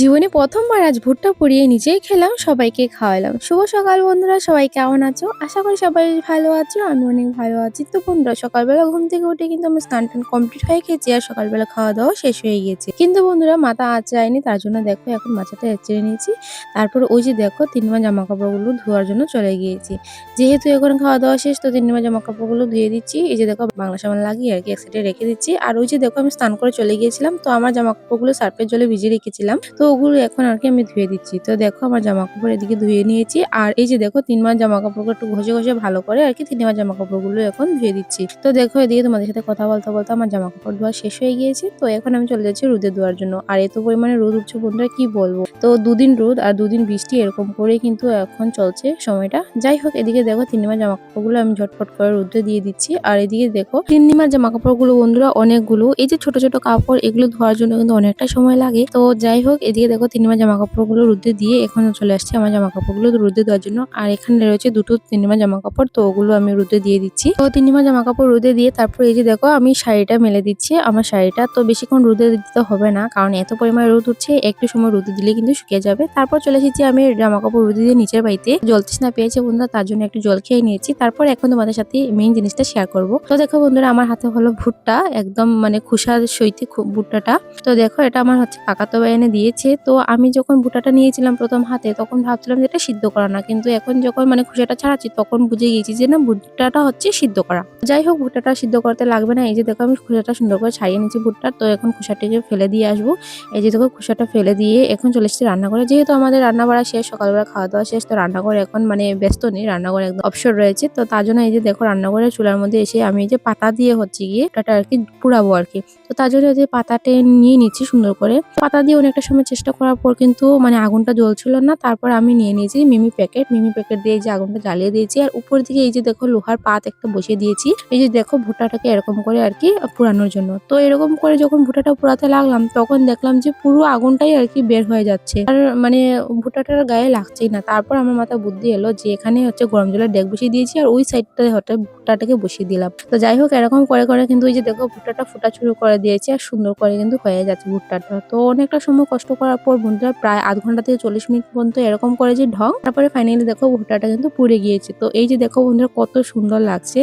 জীবনে প্রথমবার আজ ভুট্টা পুড়িয়ে নিজেই খেলাম, সবাইকে খাওয়ালাম। শুভ সকাল বন্ধুরা, সবাই কেমন আছো? আশা করি সবাই ভালো আছো, আমি অনেক ভালো আছি। তো বন্ধুরা, সকালবেলা ঘুম থেকে উঠে কিন্তু আমার স্নান টান কমপ্লিট হয়ে গেছে আর সকালবেলা খাওয়া দাওয়া শেষ হয়ে গেছে। কিন্তু বন্ধুরা, মাথা আঁচড়ায়নি, তার জন্য দেখো এখন মাথাটা আঁচড়ে নিয়েছি। তারপর ওই যে দেখো তিনবার জামা কাপড়গুলো ধোয়ার জন্য চলে গিয়েছি। যেহেতু এখন খাওয়া দাওয়া শেষ, তো তিনবার জামা কাপড়গুলো ধুয়ে দিচ্ছি। এই যে দেখো বাংলা সাবান লাগিয়ে আর কি এক সাইডে রেখে দিচ্ছি। আর ওই যে দেখো আমি স্নান করে চলে গিয়েছিলাম, তো আমার জামা কাপড়গুলো সার্ফের জলে ভিজিয়ে রেখেছিলাম, তো ওগুলো এখন আর কি আমি ধুয়ে দিচ্ছি। তো দেখো আমার জামা কাপড় এদিকে ধুয়ে নিয়েছি। আর এই যে দেখো 3 মাস জামা কাপড়গুলো একটু ঘষে ঘষে ভালো করে আর কি 3 মাস জামা কাপড়গুলো এখন ধুয়ে দিচ্ছি। তো দেখো এদিকে তোমাদের সাথে কথা বলতে বলতে আমার জামা কাপড় ধোয়া শেষ হয়ে গিয়েছে। তো এখন আমি চলে যাচ্ছি রোদে ধোয়ার জন্য। আর এত পরিমাণে রোদ উঠছে বন্ধুরা, কি বলবো। তো দুদিন রোদ আর দুদিন বৃষ্টি এরকম করেই কিন্তু এখন চলছে সময়টা। যাই হোক, এদিকে দেখো 3 মাস জামা কাপড়গুলো আমি ঝটপট করে রোদে দিয়ে দিচ্ছি। আর এদিকে দেখো 3 মাস জামা কাপড়গুলো বন্ধুরা অনেকগুলো, এই যে ছোট ছোট কাপড়, এগুলো ধোয়ার জন্য কিন্তু অনেকটা সময় লাগে। তো যাই হোক, এদিকে দেখো 3 মাস জামা কাপড়গুলো রোদে দিয়ে এখন চলে আসছে আমার জামা কাপড়গুলো রোদে দেওয়ার জন্য। আর এখানে রয়েছে দুটো 3 মাস জামা কাপড়, তো ওগুলো আমি রোদে দিয়ে দিচ্ছি। তো 3 মাস জামা কাপড় রোদে দিয়ে তারপর এই যে দেখো আমি শাড়িটা মেলে দিচ্ছি। আমার শাড়িটা তো বেশিক্ষণ রোদে দিতে হবে না, কারণ এত পরিমাণে রোদ উঠছে, একটু সময় রোদে দিলে কিন্তু শুকিয়ে যাবে। তারপর চলে এসেছি আমি জামা কাপড় রোদে দিয়ে নিচের বাড়িতে। জল তৃষ্ণা পেয়েছে বন্ধুরা, তার জন্য একটু জল খেয়ে নিয়েছি। তারপর এখন তোমাদের সাথে মেইন জিনিসটা শেয়ার করব। তো দেখো বন্ধুরা, আমার হাতে হলো ভুট্টা, একদম মানে খোসার সহিত ভুট্টাটা। তো দেখো এটা আমার হচ্ছে কাকাতো ভাই এনে দিয়েছে। তো আমি যখন ভুট্টাটা নিয়েছিলাম প্রথম হাতে, তখন ভাবছিলাম যে এটা সিদ্ধ করা না, কিন্তু এখন যখন মানে খোসাটা ছাড়াচ্ছি তখন বুঝে গিয়েছি যে না, ভুট্টাটা হচ্ছে সিদ্ধ করা। যাই হোক, ভুট্টাটা সিদ্ধ করতে লাগবে না। এই যে দেখো আমি খোসাটা সুন্দর করে ছাড়িয়ে নিচ্ছি ভুট্টার। তো এখন খোসাটাকে ফেলে দিয়ে আসবো। এই যে দেখো খোসাটা ফেলে দিয়ে এখন চলে এসেছি রান্নাঘরে। যেহেতু আমাদের রান্না বাড়া শেষ, সকালবেলা খাওয়া দাওয়া শেষ, তো রান্নাঘরে এখন মানে ব্যস্ত নেই, রান্নাঘরে একদম অবসর রয়েছে। তো তার জন্য এই যে দেখো রান্নাঘরের চুলার মধ্যে এসে আমি এই যে পাতা দিয়ে হচ্ছে গিয়ে ওটা আর কি পুড়াবো আর কি। তো তার জন্য যে পাতাটা নিয়ে নিচ্ছি সুন্দর করে। পাতা দিয়ে অনেকটা সময় চেষ্টা করার পর কিন্তু মানে আগুনটা জ্বলছিল না। তারপর আমি নিয়ে নিয়েছি মিমি প্যাকেট দিয়ে এই যে আগুনটা জ্বালিয়ে দিয়েছি। আর উপর দিকে এই যে দেখো লোহার পাত একটা বসিয়ে দিয়েছি। এই যে দেখো ভুট্টাটাকে এরকম করে আর কি পুরানোর জন্য। তো এরকম করে যখন ভুট্টাটা পুরাতে লাগলাম, তখন দেখলাম যে পুরো আগুনটাই আর কি বের হয়ে যাচ্ছে, আর মানে ভুট্টাটার গায়ে লাগছেই না। তারপর আমার মাথায় বুদ্ধি এলো যে এখানে হচ্ছে গরম জলের ডেক বসিয়ে দিয়েছি, আর ওই সাইডটায় হঠাৎ ভুট্টাটাকে বসিয়ে দিলাম। তো যাই হোক, এরকম করে করে কিন্তু ওই যে দেখো ভুট্টাটা ফুটা শুরু করে দিয়েছে, আর সুন্দর করে কিন্তু হয়ে যাচ্ছে ভুট্টাটা। তো অনেকটা সময় কষ্ট করার পর বন্ধুরা প্রায় আধ ঘন্টা থেকে 40 মিনিট পর্যন্ত এরকম করে যে ঢং, তারপরে ফাইনালি দেখো ভুট্টাটা কিন্তু পুড়ে গিয়েছে। তো এই যে দেখো বন্ধুরা কত সুন্দর লাগছে,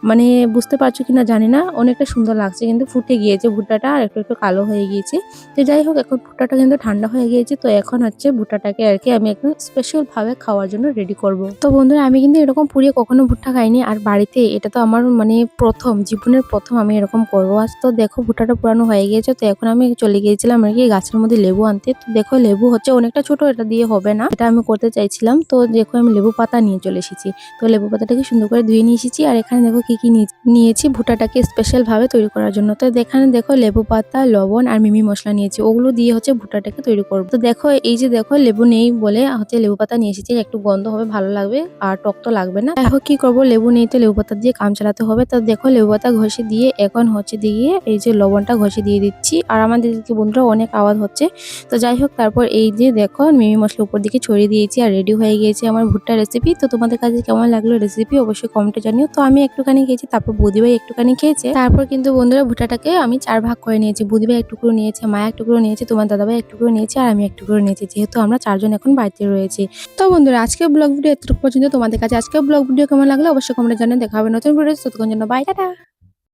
মানে বুঝতে পারছো কিনা জানি না, অনেকটা সুন্দর লাগছে, কিন্তু ফুটে গিয়েছে ভুট্টাটা আর একটু একটু কালো হয়ে গিয়েছে। তো যাই হোক, এখন ভুট্টাটা কিন্তু ঠান্ডা হয়ে গিয়েছে। তো এখন হচ্ছে ভুট্টাটাকে আর কি আমি একদম স্পেশাল ভাবে খাওয়ার জন্য রেডি করব। তো বন্ধুরা, আমি কিন্তু এরকম পুড়িয়ে কখনো ভুট্টা খাইনি, আর বাড়িতে এটা তো আমার মানে প্রথম, জীবনের প্রথম আমি এরকম করবো আজ। তো দেখো ভুট্টাটা পুরানো হয়ে গিয়েছে। তো এখন আমি চলে গিয়েছিলাম আর কি গাছের মধ্যে লেবু আনতে। তো দেখো লেবু হচ্ছে অনেকটা ছোট, এটা দিয়ে হবে না, এটা আমি করতে চাইছিলাম। তো দেখো আমি লেবু পাতা নিয়ে চলে এসেছি। তো লেবু পাতাটাকে সুন্দর করে ধুয়ে নিয়ে এসেছি। আর এখানে দেখো কি কি নিয়েছি ভুট্টাটাকে স্পেশাল ভাবে তৈরি করার জন্য। তো এখানে দেখো লেবু পাতা, লবণ আর মিমি মশলা নিয়েছি, ওগুলো দিয়ে হচ্ছে ভুট্টাটাকে তৈরি করবো। তো দেখো এই যে দেখো লেবু নেই বলে হচ্ছে লেবু পাতা নিয়ে এসেছি, একটু গন্ধ হবে, ভালো লাগবে, আর টক তো লাগবে না। দেখো কি করবো, লেবু নেই তো লেবু পাতা দিয়ে কাম চালাতে হবে। তো দেখো লেবু পাতা ঘষে দিয়ে এখন হচ্ছে দিয়ে এই যে লবণটা ঘষে দিয়ে দিচ্ছি। আর আমাদের বন্ধুরা অনেক আওয়াজ হচ্ছে। তো যাই হোক, তারপর এই যে দেখো মিমি মশলা উপর দিকে ছড়িয়ে দিয়েছি, আর রেডি হয়ে গিয়েছে আমার ভুট্টা রেসিপি। তো তোমাদের কাছে কেমন লাগলো রেসিপি অবশ্যই কমেন্টে জানিও। তো আমি একটুখানি খেয়েছি, তারপর বুদিভাই একটুখানি খেয়েছে। তারপর কিন্তু বন্ধুরা ভুট্টাটাকে আমি 4 ভাগ করে নিয়েছি। বুদিভাই এক টুকরো নিয়েছে, মা এক টুকরো নিয়েছে, তোমার দাদাভাই এক টুকরো নিয়েছে, আর আমি এক টুকরো নিয়েছি, যেহেতু আমরা 4 জন এখন বাড়িতে রয়েছি। তো বন্ধুরা, আজকের ব্লগ ভিডিও এতটুকু পর্যন্ত। তোমাদের কাছে আজকের ব্লগ ভিডিও কেমন লাগলো অবশ্যই কমেন্টে জানিয়ে। দেখা হবে নতুন ভিডিও, ততক্ষণ জন্য বাই, টাটা।